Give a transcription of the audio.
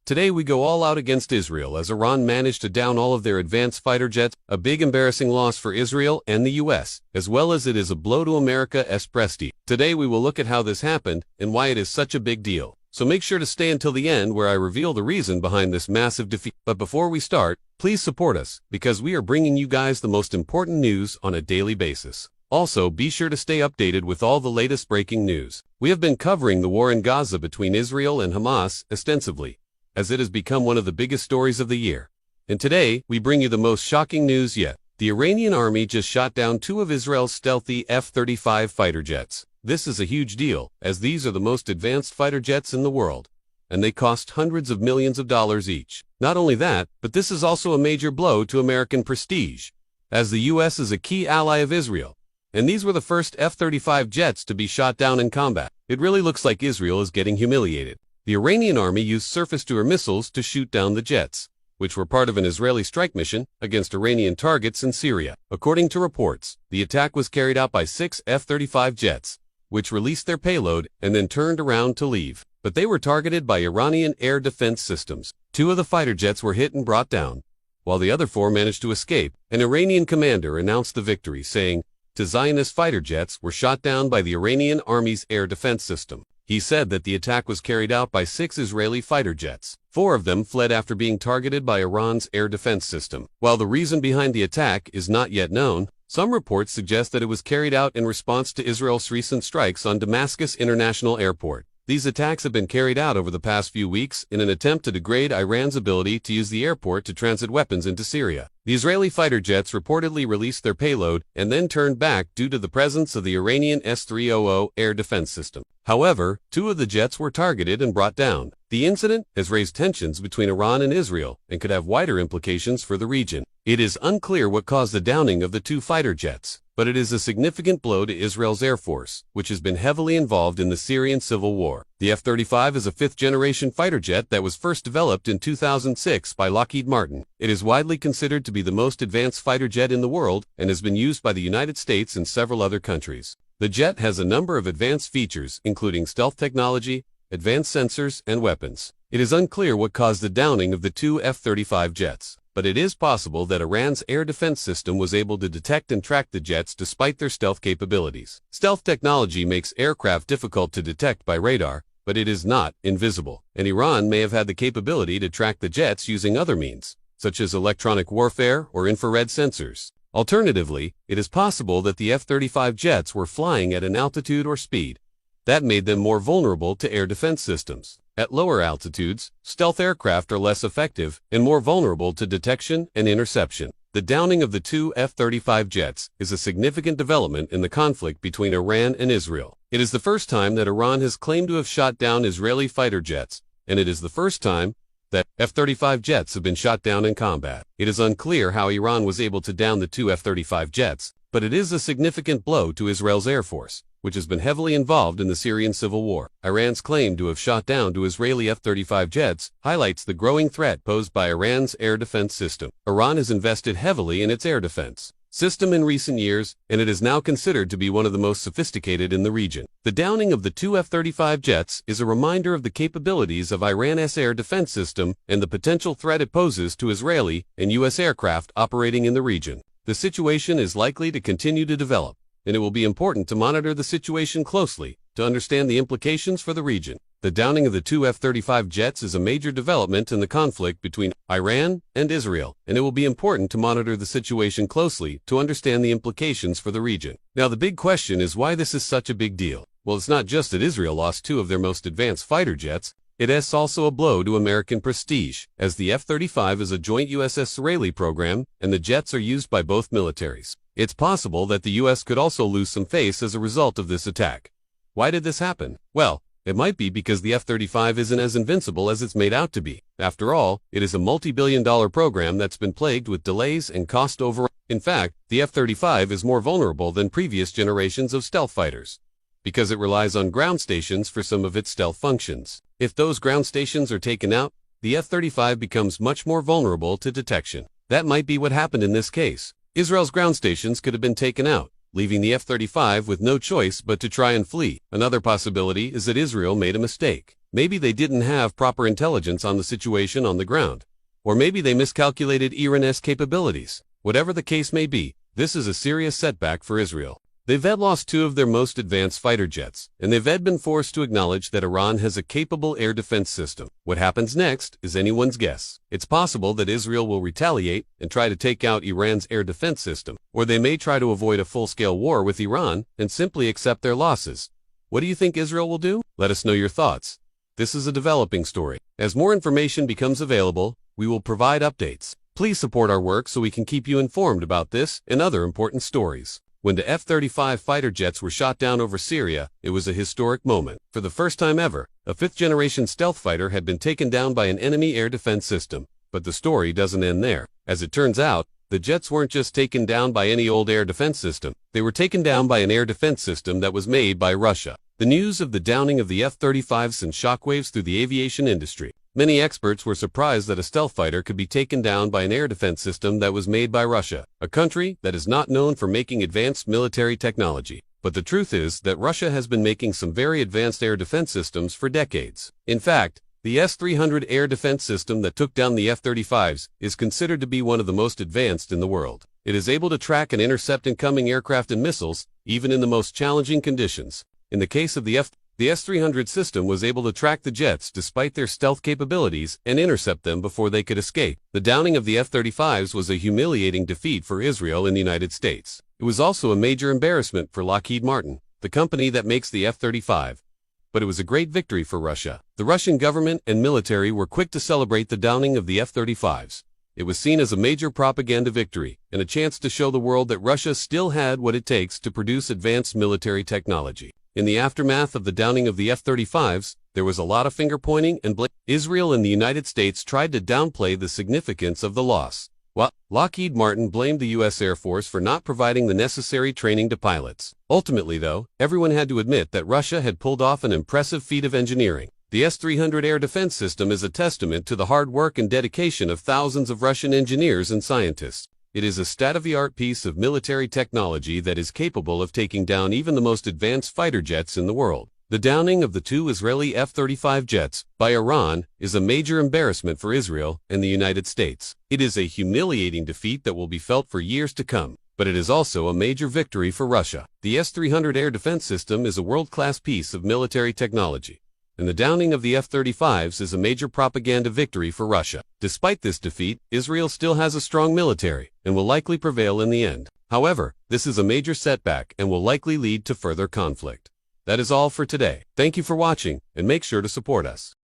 Today we go all out against Israel as Iran managed to down all of their advanced fighter jets, a big embarrassing loss for Israel and the US, as well as it is a blow to America's prestige. Today we will look at how this happened and why it is such a big deal. So make sure to stay until the end where I reveal the reason behind this massive defeat. But before we start, please support us, because we are bringing you guys the most important news on a daily basis. Also, be sure to stay updated with all the latest breaking news. We have been covering the war in Gaza between Israel and Hamas extensively, as it has become one of the biggest stories of the year. And today, we bring you the most shocking news yet. The Iranian army just shot down 2 of Israel's stealthy F-35 fighter jets. This is a huge deal, as these are the most advanced fighter jets in the world, and they cost hundreds of millions of dollars each. Not only that, but this is also a major blow to American prestige, as the US is a key ally of Israel. And these were the first F-35 jets to be shot down in combat. It really looks like Israel is getting humiliated. The Iranian army used surface-to-air missiles to shoot down the jets, which were part of an Israeli strike mission against Iranian targets in Syria. According to reports, the attack was carried out by 6 F-35 jets, which released their payload and then turned around to leave. But they were targeted by Iranian air defense systems. 2 of the fighter jets were hit and brought down, while the other 4 managed to escape. An Iranian commander announced the victory, saying, "The Zionist fighter jets were shot down by the Iranian army's air defense system." He said that the attack was carried out by 6 Israeli fighter jets. 4 of them fled after being targeted by Iran's air defense system. While the reason behind the attack is not yet known, some reports suggest that it was carried out in response to Israel's recent strikes on Damascus International Airport. These attacks have been carried out over the past few weeks in an attempt to degrade Iran's ability to use the airport to transit weapons into Syria. The Israeli fighter jets reportedly released their payload and then turned back due to the presence of the Iranian S-300 air defense system. However, 2 of the jets were targeted and brought down. The incident has raised tensions between Iran and Israel and could have wider implications for the region. It is unclear what caused the downing of the 2 fighter jets, but it is a significant blow to Israel's Air Force, which has been heavily involved in the Syrian civil war. The F-35 is a 5th-generation fighter jet that was first developed in 2006 by Lockheed Martin. It is widely considered to be the most advanced fighter jet in the world and has been used by the United States and several other countries. The jet has a number of advanced features, including stealth technology, advanced sensors, and weapons. It is unclear what caused the downing of the 2 F-35 jets, but it is possible that Iran's air defense system was able to detect and track the jets despite their stealth capabilities. Stealth technology makes aircraft difficult to detect by radar, but it is not invisible, and Iran may have had the capability to track the jets using other means, such as electronic warfare or infrared sensors. Alternatively, it is possible that the F-35 jets were flying at an altitude or speed that made them more vulnerable to air defense systems. At lower altitudes, stealth aircraft are less effective and more vulnerable to detection and interception. The downing of the 2 F-35 jets is a significant development in the conflict between Iran and Israel. It is the first time that Iran has claimed to have shot down Israeli fighter jets, and it is the first time that F-35 jets have been shot down in combat. It is unclear how Iran was able to down the 2 F-35 jets, but it is a significant blow to Israel's Air Force, which has been heavily involved in the Syrian civil war. Iran's claim to have shot down 2 Israeli F-35 jets highlights the growing threat posed by Iran's air defense system. Iran has invested heavily in its air defense system in recent years, and it is now considered to be one of the most sophisticated in the region. The downing of the 2 F-35 jets is a reminder of the capabilities of Iran's air defense system and the potential threat it poses to Israeli and U.S. aircraft operating in the region. The situation is likely to continue to develop, and it will be important to monitor the situation closely to understand the implications for the region. The downing of the 2 F-35 jets is a major development in the conflict between Iran and Israel, and it will be important to monitor the situation closely to understand the implications for the region. Now, the big question is why this is such a big deal. Well, it's not just that Israel lost 2 of their most advanced fighter jets, it is also a blow to American prestige, as the F-35 is a joint U.S.-Israeli program, and the jets are used by both militaries. It's possible that the U.S. could also lose some face as a result of this attack. Why did this happen? Well, it might be because the F-35 isn't as invincible as it's made out to be. After all, it is a multi-billion-dollar program that's been plagued with delays and cost overruns. In fact, the F-35 is more vulnerable than previous generations of stealth fighters, because it relies on ground stations for some of its stealth functions. If those ground stations are taken out, the F-35 becomes much more vulnerable to detection. That might be what happened in this case. Israel's ground stations could have been taken out, leaving the F-35 with no choice but to try and flee. Another possibility is that Israel made a mistake. Maybe they didn't have proper intelligence on the situation on the ground. Or maybe they miscalculated Iran's capabilities. Whatever the case may be, this is a serious setback for Israel. They've lost two of their most advanced fighter jets, and they've been forced to acknowledge that Iran has a capable air defense system. What happens next is anyone's guess. It's possible that Israel will retaliate and try to take out Iran's air defense system, or they may try to avoid a full-scale war with Iran and simply accept their losses. What do you think Israel will do? Let us know your thoughts. This is a developing story. As more information becomes available, we will provide updates. Please support our work so we can keep you informed about this and other important stories. When the F-35 fighter jets were shot down over Syria, it was a historic moment. For the first time ever, a fifth-generation stealth fighter had been taken down by an enemy air defense system. But the story doesn't end there. As it turns out, the jets weren't just taken down by any old air defense system. They were taken down by an air defense system that was made by Russia. The news of the downing of the F-35 sent shockwaves through the aviation industry. Many experts were surprised that a stealth fighter could be taken down by an air defense system that was made by Russia, a country that is not known for making advanced military technology. But the truth is that Russia has been making some very advanced air defense systems for decades. In fact, the S-300 air defense system that took down the F-35s is considered to be one of the most advanced in the world. It is able to track and intercept incoming aircraft and missiles, even in the most challenging conditions. In the case of the S-300 system was able to track the jets despite their stealth capabilities and intercept them before they could escape. The downing of the F-35s was a humiliating defeat for Israel and the United States. It was also a major embarrassment for Lockheed Martin, the company that makes the F-35. But it was a great victory for Russia. The Russian government and military were quick to celebrate the downing of the F-35s. It was seen as a major propaganda victory and a chance to show the world that Russia still had what it takes to produce advanced military technology. In the aftermath of the downing of the F-35s, there was a lot of finger-pointing and blame. Israel and the United States tried to downplay the significance of the loss. While Lockheed Martin blamed the U.S. Air Force for not providing the necessary training to pilots. Ultimately, though, everyone had to admit that Russia had pulled off an impressive feat of engineering. The S-300 air defense system is a testament to the hard work and dedication of thousands of Russian engineers and scientists. It is a state-of-the-art piece of military technology that is capable of taking down even the most advanced fighter jets in the world. The downing of the two Israeli F-35 jets by Iran is a major embarrassment for Israel and the United States. It is a humiliating defeat that will be felt for years to come, but it is also a major victory for Russia. The S-300 air defense system is a world-class piece of military technology, and the downing of the F-35s is a major propaganda victory for Russia. Despite this defeat, Israel still has a strong military and will likely prevail in the end. However, this is a major setback and will likely lead to further conflict. That is all for today. Thank you for watching, and make sure to support us.